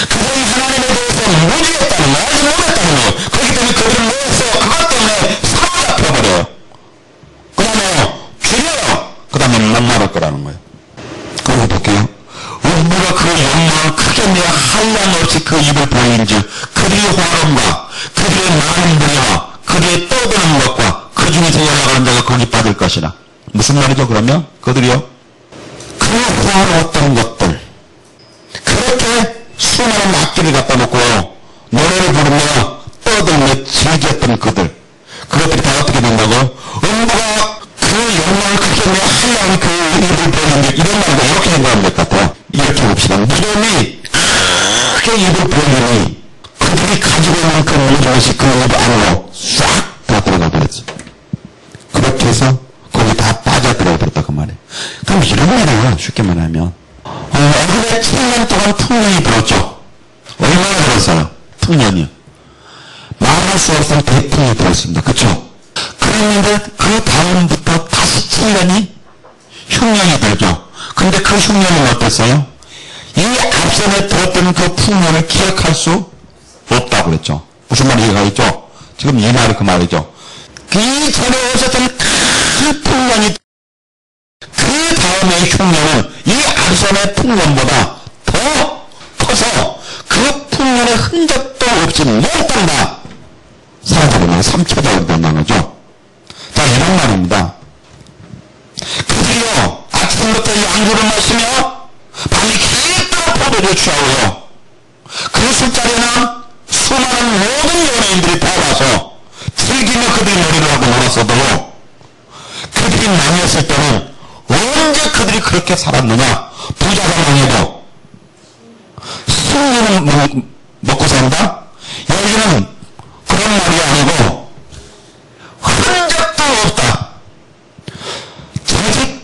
그들이 하나님에 대해서 무지했다는 거예요. 아직 못했다는 거예요. 그렇기 때문에 그들은 뭐했어요? 그것 때문에 사로잡혀버려요. 그 다음에 죽여요. 그 다음에 만나볼 거라는 거예요. 그거 볼게요. 음부가 그 욕망을 크게 내어 한량없이 그 입을 보이는즉 그들의 화름과 그들의 많은 분야와 그들의 떠드는 것과 그 중에서 연락하는 자가 거기 빠질 것이라. 무슨 말이죠 그러면? 그들이요? 그 화로웠던 것들, 그렇게 수많은 악기를 갖다 놓고 노래를 부르며 떠들며 즐겼던 그것들이 다 어떻게 된다고? 음부가 그 욕망을 크게 내어 한량이 그 입을 보이는즉 이런 말도 이렇게 생각하면 될 것 같아요. 이렇게 봅시다. 무덤이 크게 입을 벌리니 그들이 가지고 있는 그 모든 것이 그 입 안으로 싹 다 들어가버렸어. 그렇게 해서 거기 다 빠져들어버렸다 그 말이에요. 그럼 이런 말이에요. 쉽게 말하면 어린애 7년 동안 풍년이 불었죠. 얼마나 들었어요? 풍년이요. 마음에 예상할 수 없는 대풍이 들었습니다. 그쵸? 그랬는데 그 다음부터 다시 7년이 흉년이 들죠. 근데 그 흉년은 어땠어요? 이 앞선에 들었던 그 풍년을 기억할 수 없다고 그랬죠. 무슨 말이 이해가있죠? 지금 이 말이 그 말이죠. 이 전에 오셨던 그 풍년이 그 다음의 흉년은 이 앞선의 풍년보다 더 커서 그 풍년의 흔적도 없이 몽땅 다 사라져버리면 삼켜버리게 된다는 거죠. 자, 이런 말입니다. 그들이요, 아침부터 양주를 마시며 밤이 깊도록 포도주 취하고요. 그 술자리는 수많은 모든 연예인들이 다 와서 즐기며 그들이 놀이를 하고 놀았어도 그들이 망했을 때는 언제 그들이 그렇게 살았느냐? 부자가 망해도 승리는 먹고 산다? 여기는 그런 말이 아니고 흔적도 없다. 저집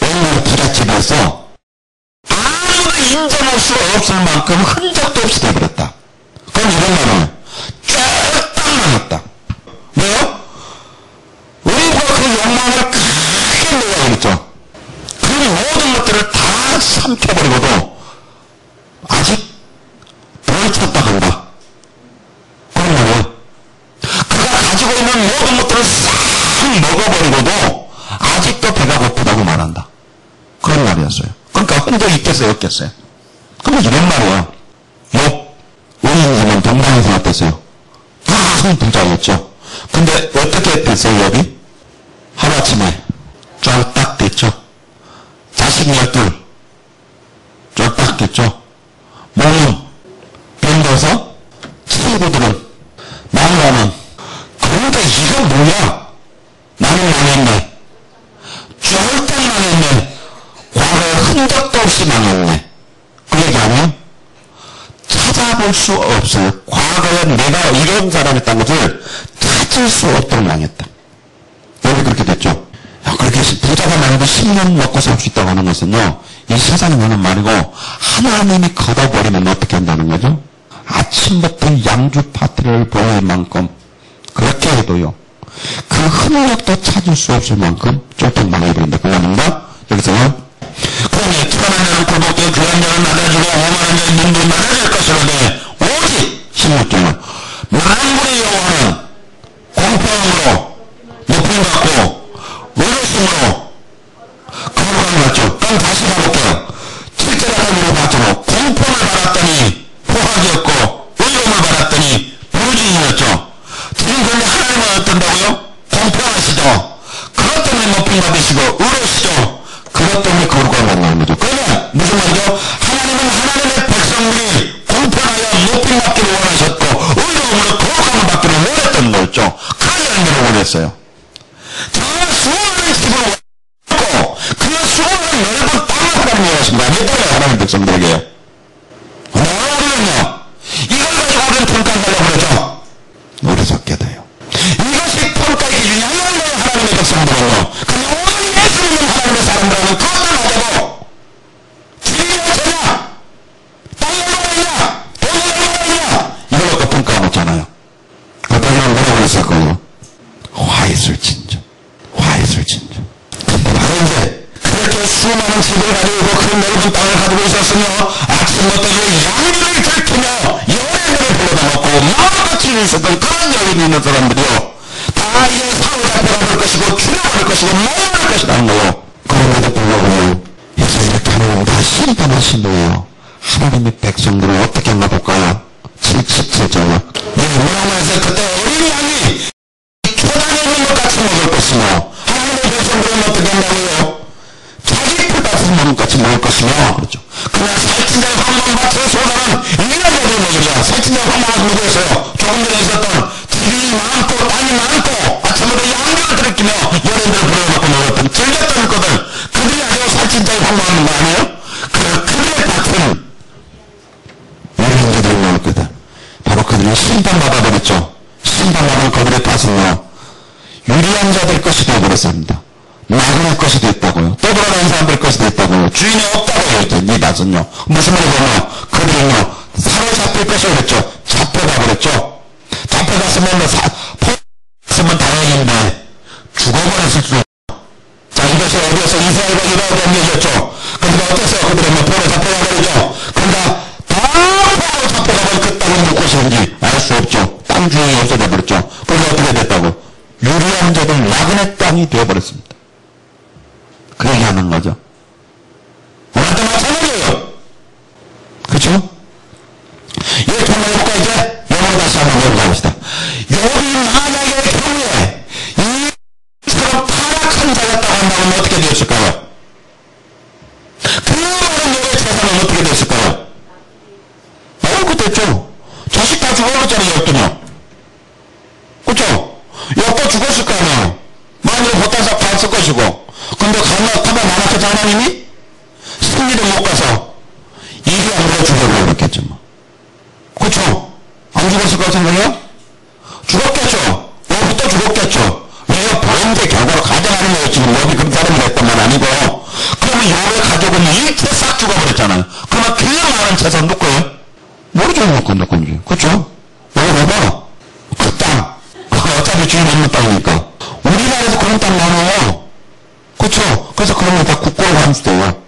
옛날 부잣집에서 아무도 인정할 수 없을 만큼 흔적도 없이 돼버렸다. 그럼 이런 말은 쫄딱 망했다. 왜요? 우리가 그 욕망을 크게 내야겠죠. 그 모든 것들을 다 삼켜버리고도 아직 덜 쳤다 간다. 그런 말이에요. 그가 가지고 있는 모든 것들을 싹 먹어버리고도 아직도 배가 고프다고 말한다. 그런 말이었어요. 그러니까 흔적이 있겠어요, 없겠어요? 그럼 이런 말이에요. 욥, 원인님은 동방에서 어땠어요? 다 부자였죠. 근데 어떻게 됐어요, 욥이? 하루아침에 쫄딱 됐죠. 자식 12 쫄딱 됐죠. 몸은 변돼서 친구들은 망하는. 그런데 이거 뭐야? 나는 망했네. 쫄딱 망했네. 과거에 흔적도 없이 망했네. 그 얘기 아니에요? 찾아볼 수 없어요. 과거에 내가 이런 사람이었다는 것을 찾을 수 없도록 망했다. 여기 그렇게 됐죠. 그렇게 부자가 망해도 10년 먹고 살 수 있다고 하는 것은요, 이 세상에 나는 말이고 하나님이 걷어버리면 어떻게 한다는 거죠? 아침부터 양주 파티를 보일 만큼 그렇게 해도요, 그 흔적도 찾을 수 없을 만큼 쫄딱 망해버린다. 그 말입니다. 여기서요. 그러니 투하는 자는 굴복되어 귀한 자는 낮아지고 오만한 자의 눈도 낮아질 것이로되 오직 16절은 만군의 여호와는 공평함으로 높임 받고 의로심으로 거룩함을 받죠. 그럼 다시 가볼게요. 7절에 하나님으로 받죠. 공평을 받았더니 포악이 없고 의로움을 받았더니 부르짖음이었죠. 지금 그런데 하나님은 어떤다고요? 공평하시죠. 그것 때문에 높임 받으시고 의로우시죠. 그것 때문에 거룩함을 받는 거죠. 그러면 무슨 말이죠? 하나님은 하나님의 백성들이 공평하여 높임 받기를 원하셨고 의로움으로 거룩함을 받기를 원했던 거였죠. 그 열매를 원했어요. 저 수많은 집을 원했고 그 수많은 넓은 땅을 하나님 원하신 거 아니에요? 하나님 백성들에게요. 우리는요, 이걸 가지고 우리는 평가하려고 그러죠. 오래 적게 돼요. 이것이 평가의 기준이 아니에요. 하나님의 백성들은요. 근데 오늘 예수 믿는 하나님의 사람들은 그것도 맞아도 지위가 되냐? 땅이 얼마나 있냐? 돈이 얼마나 있냐? 이걸 갖고 평가하고 있잖아요. 그때는 뭐라고 그랬을 거예요? 화있을진저. 화있을진저. 근데 바로 이제 그렇게 수많은 집을 가지고 그 넓은 땅을 가지고 있었으며 아침부터 양들을 들키며 연예인들을 불러다 놓고 마음같이 있었던 그런 여인이 있는 사람들이요, 다 이제 사회 잡혀가 볼 것이고 죽여버릴 것이고 먹을 것이라는 거요. 그런데도 불구하고 이제 이렇게 하나님 다 심판하시네요. 하나님의 백성들을 어떻게 했나 볼까요? 77절요. 뭐라고 해서 그때 어린 양이 초장에 있는 것 같이 먹을 것이며 하나님의 백성들은 어떻게 한다고요? 자기 풀 같은 먹을 같이 먹을 것이며, 그렇죠. 그러나 살찐자의 황망밭의 소나는 1년으로 먹으려 살찐자의 황망밭을 누구였어요? 조금 전에 있었던 집이 많고 땅이 많고 아침부터 양들을 들이키며 연예인들을 불러놓고 먹었던 즐겼던 것들, 그들이 아주 살찐자의 황망하는 거 아니에요? 그들의 밭은 연예인들이 먹을 거다. 바로 그들이 심판받아버렸죠. 심판받은 그들의 밭은요, 유리한 자들 것이 되어버렸습니다. 나그네 것이 됐다고요. 떠돌아다니는 사람들 것이 됐다고요. 주인이 없다고 했죠. 이 밭은요. 무슨 말이냐면 그들은요, 사로잡힐 것을 했죠. 잡혀가 버렸죠. 잡혀갔으면 물론 포함했으면 다행인데 죽어버렸을 수도. 자, 이것이 어디에서 이스라엘과 이라고 옮겨졌죠. 그러니까 어땠어요? 그들은 뭐 포로 잡혀가버리죠. 그러니까 다 포로 잡혀가버린 그 땅은 무엇인지 알 수 없죠. 땅 주인이 없어져 버렸죠. 그래서 어떻게 됐다고? 유리한 자들 나그네 땅이 되어버렸습니다. 그 얘기하는 거죠. 오늘도 마찬가지예요. 그렇죠? 이렇게 한번 해볼까 이제? 영어로 다시 한번 해봅시다. 여기 만약에 평소에 이처럼 타락한 자였다고 한다면 어떻게 되었을까요? 그 많은 여의 재산은 어떻게 됐을까요? 그랬죠. 자식 다 죽어버렸잖아요, 엽도는. 그렇죠? 엽도 죽었을 거 아니에요. 만일 보따삭 봤을 것이고. 근데 가만 많았겠죠, 하나님이? 승리를 못 가서 일이 안 되어 죽어버렸겠죠, 뭐. 그렇죠? 안 죽었을 거라고 생각해요? 죽었겠죠. 여기도 죽었겠죠. 왜요? 범죄 결과로 가져가는 거예요. 지금 여기 그런 사람이 됐단 말 아니고. 그러면 여의 가족은 일체 싹 죽어버렸잖아요. 그러면 그 많은 재산 누구예요? 모르죠, 누군지. 그렇죠? 여기 봐봐. 그 땅. 그거 어차피 주인 없는 땅이니까. 우리나라에서 그런 땅 많아요. 그렇죠? 그래서 그러면 다 국고로 감수돼요.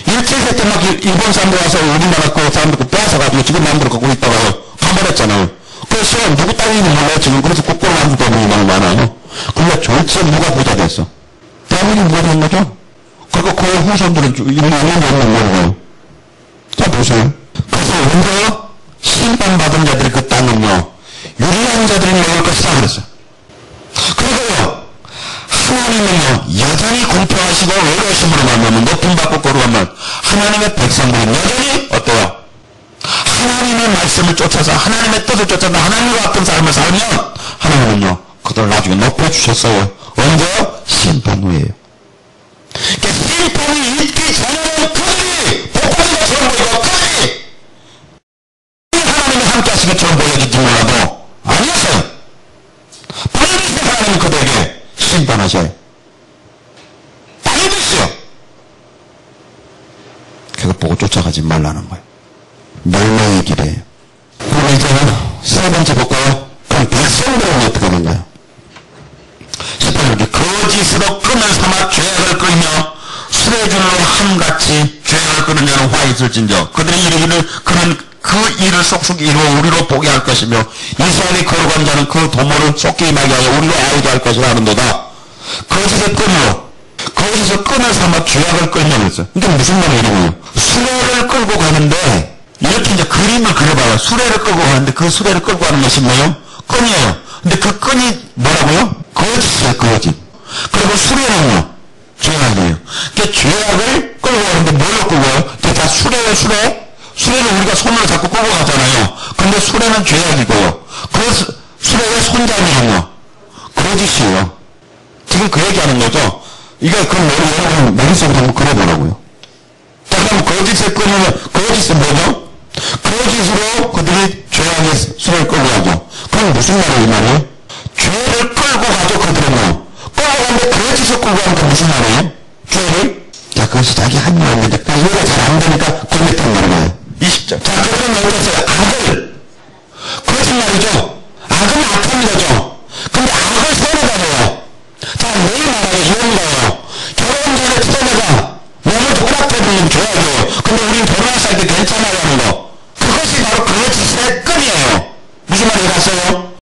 1세기 때 막 일본 사람들 와서 우리나라 그 사람들 빼앗아가지고 지금 마음대로 갖고 있다가 가버렸잖아요. 그래서 누구 땅인지 몰라요, 지금. 그래서 국고로 감수되는 경우가 많아요. 근데 절체 누가 부자 됐어? 대한민국이 부자 된 거죠? 그리고 그 후손들은 있는 거예요. 자, 보세요. 그래서 언제요? 심판받은 자들이 그 땅은요, 유리한 자들이 먹을 것이다 그랬어요. 그리고요, 하나님은요, 여전히 공평하시고 의로우심으로 말하면 높임 받고 거룩하면 하나님의 백성들은 여전히 어때요? 하나님의 말씀을 쫓아서 하나님의 뜻을 쫓아서 하나님과 같은 삶을 살면 하나님은요, 그들 나중에 높여주셨어요. 언제요? 심판 후에요. 그러니까 심판이 있기 전에는 그들이 복받은 것처럼 보이고 그들이 하나님이 함께 하시는 것처럼 보여질지 몰라도 아니었어요. 반드시 하나님이 그들에게 심판하셔요. 반드시요. 그거 보고 쫓아가지 말라는 거예요. 멸망의 길이에요. 그럼 이제 세 번째 볼까요? 그럼 백성들은 어떻게 하는가요? 18절에 거짓으로 끈을 삼아 죄악을 끌며 수레줄로 함같이 죄악을 끌는 자는 화 있을진저 그들의 이르기를 그는 그 일을 쏙쏙 이루어 우리로 보게 할 것이며 이스라엘이 거룩한 자는 그 도모를 쏙게 임하게 하여 우리로 알게 할 것이라 하는도다. 거짓의 끈으로 거기서 끈을 삼아 죄악을 끌면 했어요. 그러니까 무슨 말이냐고요? 수레를 끌고 가는데 이렇게 이제 그림을 그려봐요. 수레를 끌고 가는데 그 수레를 끌고 가는 것이 뭐예요? 끈이에요. 근데 그 끈이 뭐라고요? 거짓이에요, 거짓. 그리고 수레는요, 죄악이에요. 그러니까 죄악을 끌고 가는데 뭘로 끌고 가요? 다 수레예요, 수레? 수레는 우리가 손으로 잡고 끌고 가잖아요. 근데 수레는 죄악이고요. 그 수레의 손잡이는요, 거짓이에요. 지금 그 얘기하는 거죠? 이거 여러분 머릿속으로 한번 그려보라고요. 자, 그럼 거짓의 끈은, 거짓은 뭐죠? 거짓으로 그들이 죄악의 수레를 끌고 가죠. 그럼 무슨 말이에요, 이 말이에요? 죄를 끌고 가죠, 그들은요. 끌고 가는데 거짓을 끌고 가니까 무슨 말이에요? 죄를? 자, 그것이 자기 합리화인데, 이해가 잘 안 되니까 고백한 말이에요. 20절. 자, 그러면 여기서 악을. 거짓말이죠? 악은 악한 거죠. 근데 악을 선호하네요. 자, 내일 말하기 이런 거예요. 결혼 전에 처녀가 몸을 돌아펴주는 죄악이에요. 근데 우린 결혼할 때 괜찮아요 하는 거.